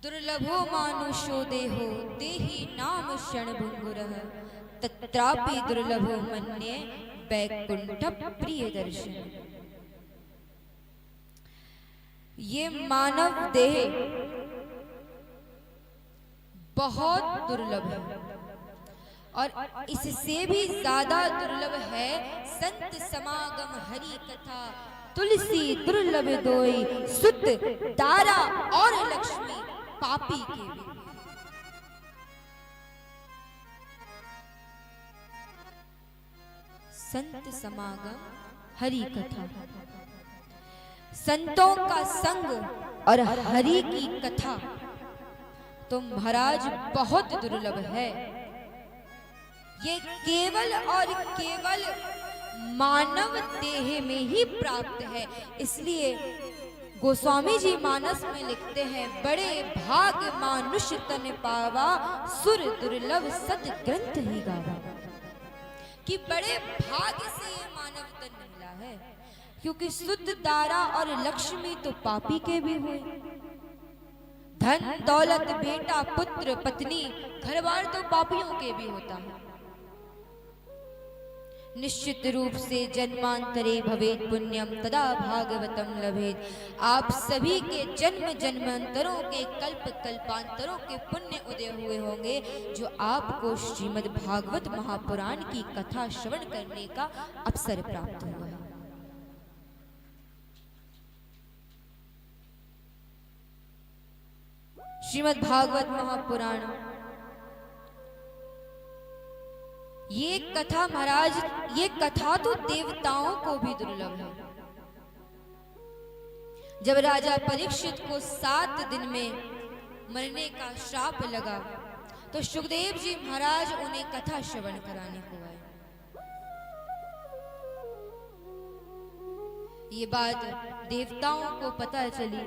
दुर्लभो मानुषो देहो देहि नाम क्षणभंगुरः तत्रापि दुर्लभो मन्ये वैकुंठ प्रिय दर्शन। ये मानव देह बहुत दुर्लभ है और इससे भी ज्यादा दुर्लभ है संत समागम हरि कथा। तुलसी दुर्लभ दोई सुत तारा और लक्ष्मी पापी के भी। संत समागम हरि कथा, संतों का संग और हरि की कथा तो महाराज बहुत दुर्लभ है। ये केवल और केवल मानव देह में ही प्राप्त है। इसलिए गोस्वामी जी मानस में लिखते हैं, बड़े भाग मानुष तन पावा सुर दुर्लभ सत ग्रंथ ही गावा। कि बड़े भाग से ये मानव तन मिला है, क्योंकि शुद्ध दारा और लक्ष्मी तो पापी के भी हुए। धन दौलत बेटा पुत्र पत्नी घर बार तो पापियों के भी होता है। निश्चित रूप से जन्मांतरे भवेत पुण्यम तदा भागवतम लभेत। आप सभी के जन्म जन्मांतरों के कल्प कल्पांतरों के पुण्य उदय हुए होंगे, जो आपको श्रीमद् भागवत महापुराण की कथा श्रवण करने का अवसर प्राप्त हुआ है। श्रीमद् भागवत महापुराण, ये कथा महाराज, ये कथा तो देवताओं को भी दुर्लभ है। जब राजा परीक्षित को 7 दिन में मरने का श्राप लगा, तो सुखदेव जी महाराज उन्हें कथा श्रवण कराने को आए। ये बात देवताओं को पता चली।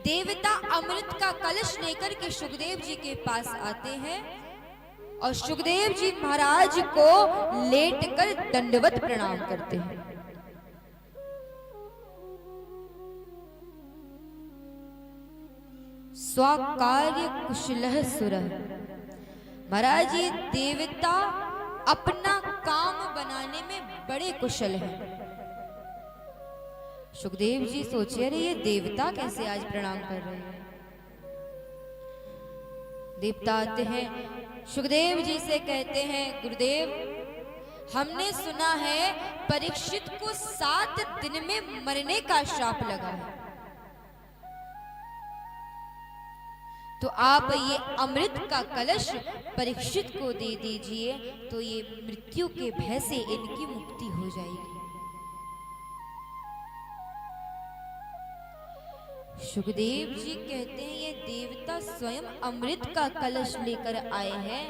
देवता अमृत का कलश लेकर के सुखदेव जी के पास आते हैं और सुखदेव जी महाराज को लेटकर दंडवत प्रणाम करते हैं। स्वाकार्य कुशलः सुरः। महाराज, ये देवता अपना काम बनाने में बड़े कुशल हैं। सुखदेव जी सोचे, अरे ये देवता कैसे आज प्रणाम कर रहे हैं। देवता आते हैं, सुखदेव जी से कहते हैं, गुरुदेव हमने सुना है परीक्षित को 7 दिन में मरने का श्राप लगा है, तो आप ये अमृत का कलश परीक्षित को दे दीजिए, तो ये मृत्यु के भय से इनकी मुक्ति हो जाएगी। सुखदेव जी कहते हैं, ये देवता स्वयं अमृत का कलश लेकर आए हैं,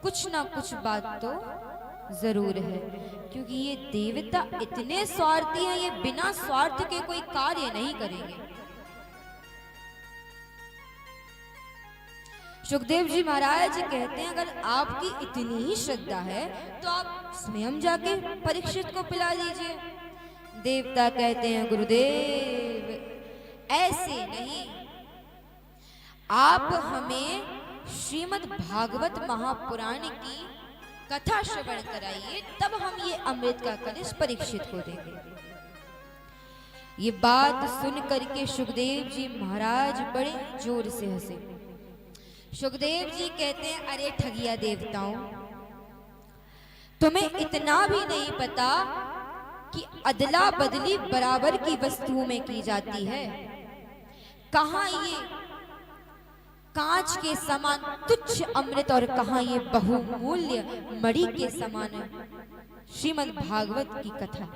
कुछ ना कुछ बात तो जरूर है, क्योंकि ये देवता इतने स्वार्थी हैं, ये बिना स्वार्थ के कोई कार्य नहीं करेंगे। सुखदेव जी महाराज कहते हैं, अगर आपकी इतनी ही श्रद्धा है तो आप स्वयं जाके परीक्षित को पिला दीजिए। देवता कहते हैं, गुरुदेव ऐसे नहीं, आप हमें श्रीमद् भागवत महापुराण की कथा श्रवण कराइए, तब हम ये अमृत का कलश परीक्षित को देंगे। ये बात सुन करके सुखदेव जी महाराज बड़े जोर से हंसे। सुखदेव जी कहते हैं, अरे ठगिया देवताओं, तुम्हें इतना भी नहीं पता कि अदला बदली बराबर की वस्तुओं में की जाती है। कहां ये कांच के समान तुच्छ अमृत और कहां ये बहुमूल्य मणि के समान श्रीमद् भागवत की कथा।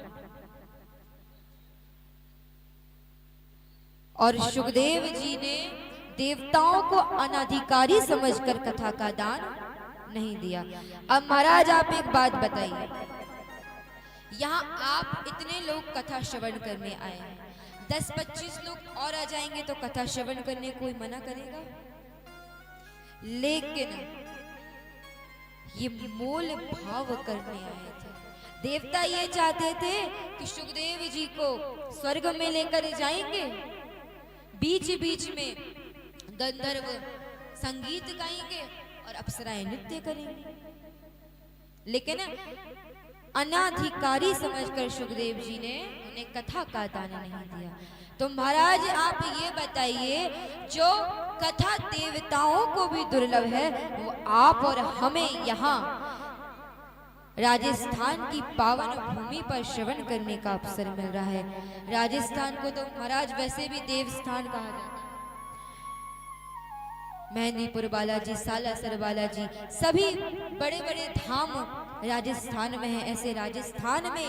और सुखदेव जी ने देवताओं को अनाधिकारी समझकर कथा का दान नहीं दिया। अब महाराज आप एक बात बताइए, यहाँ आप इतने लोग कथा श्रवण करने आए हैं, 10-25 लोग और आ जाएंगे तो कथा श्रवण करने कोई मना करेगा? लेकिन ये मोल भाव करने आए थे। देवता ये चाहते थे कि सुखदेव जी को स्वर्ग में लेकर जाएंगे, बीच बीच में गंधर्व संगीत गाएंगे और अप्सराएं नृत्य करेंगे। लेकिन अनाधिकारी समझकर सुखदेव जी ने उन्हें कथा का दान नहीं दिया। तो महाराज आप ये बताइए, जो कथा देवताओं को भी दुर्लभ है, वो आप और हमें यहाँ राजस्थान की पावन भूमि पर श्रवण करने का अवसर मिल रहा है। राजस्थान को तो महाराज वैसे भी देवस्थान कहा जाता है। मेहंदीपुर बालाजी, सालासर बालाजी, सभी बड़े बड़े धाम राजस्थान में है। ऐसे राजस्थान में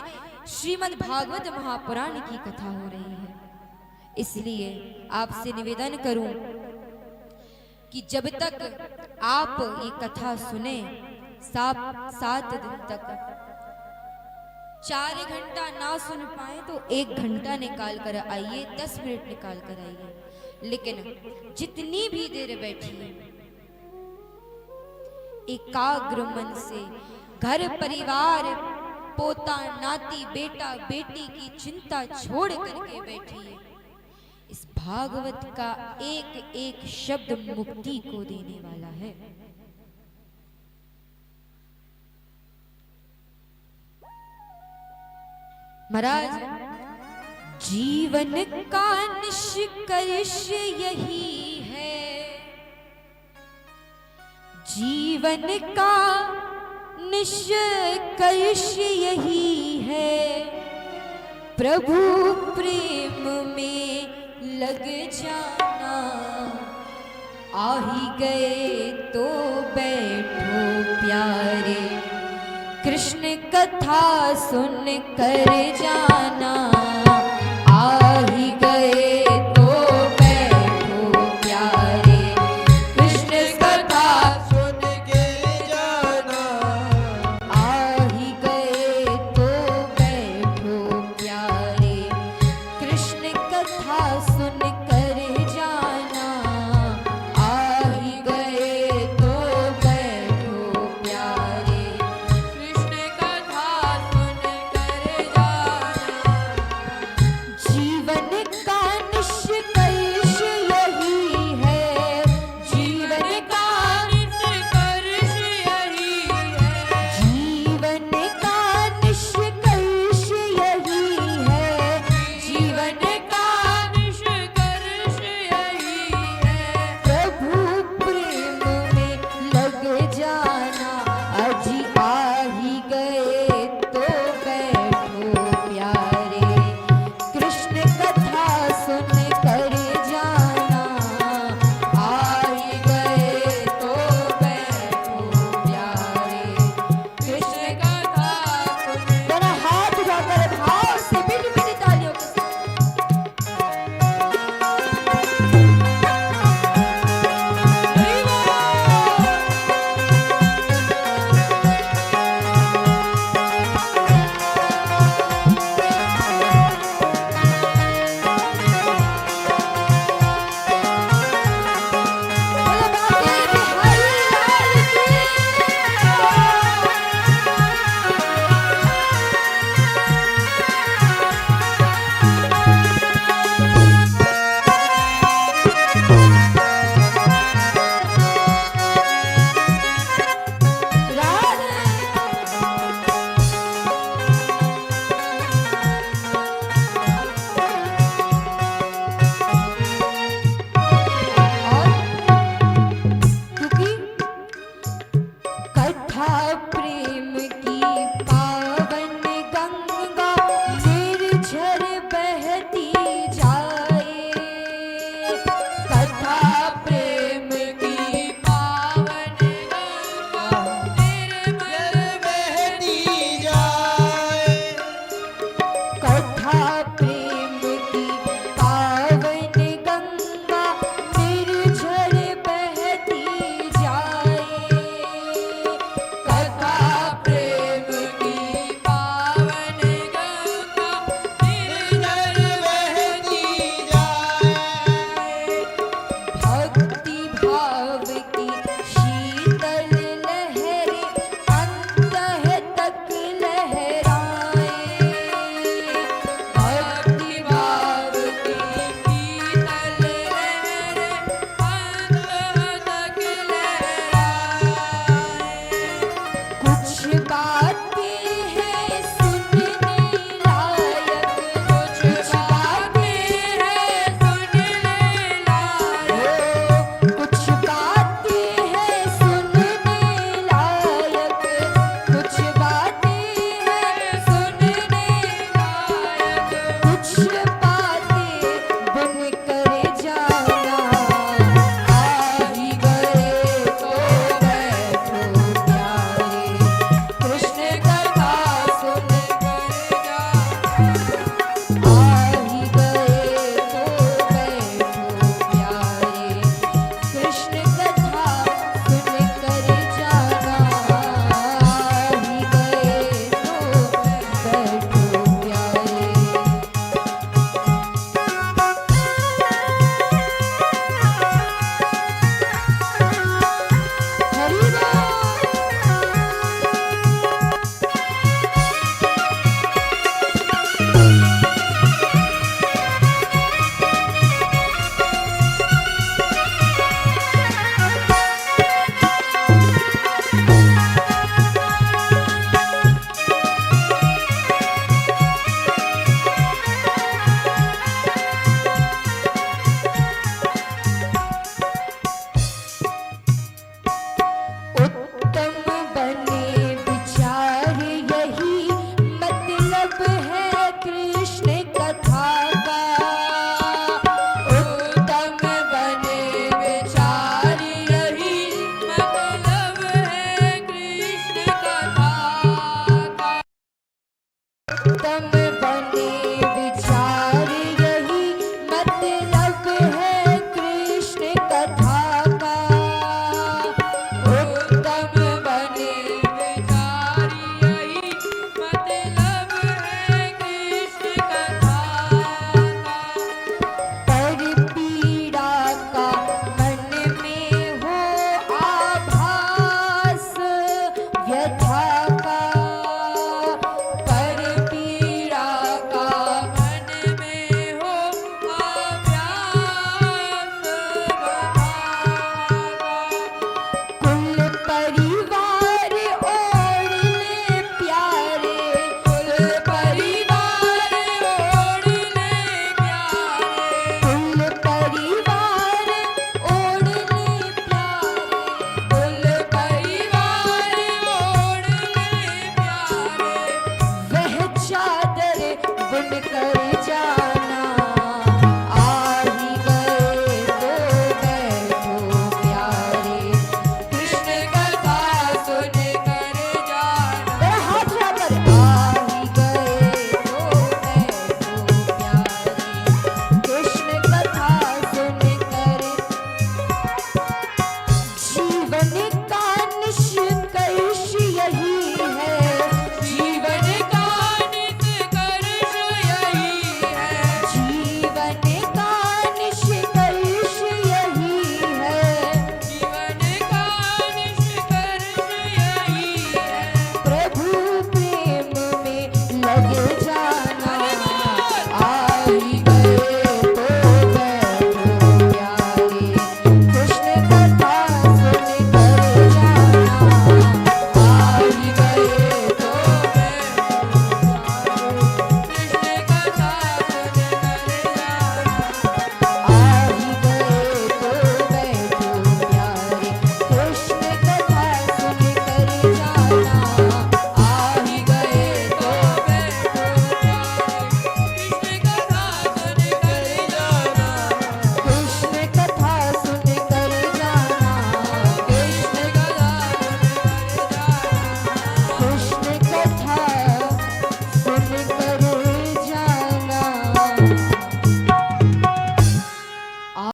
श्रीमद् भागवत महापुराण की कथा हो रही है। इसलिए आपसे निवेदन करूं कि जब तक आप ये कथा सुने, 7 दिन तक 4 घंटा ना सुन पाए तो 1 घंटा निकाल कर आइए, 10 मिनट निकाल कर आइए। लेकिन जितनी भी देर बैठिए, एकाग्र मन से घर परिवार, पोता नाती, बेटा बेटी की चिंता छोड़ करके बैठिए। इस भागवत का एक एक शब्द मुक्ति को देने वाला है। महाराज, जीवन का निष्कर्ष यही है, जीवन का निष्कर्ष यही है, प्रभु प्रेम में लग जाना, आ ही गए तो बैठो प्यारे, कृष्ण कथा सुन कर जाना।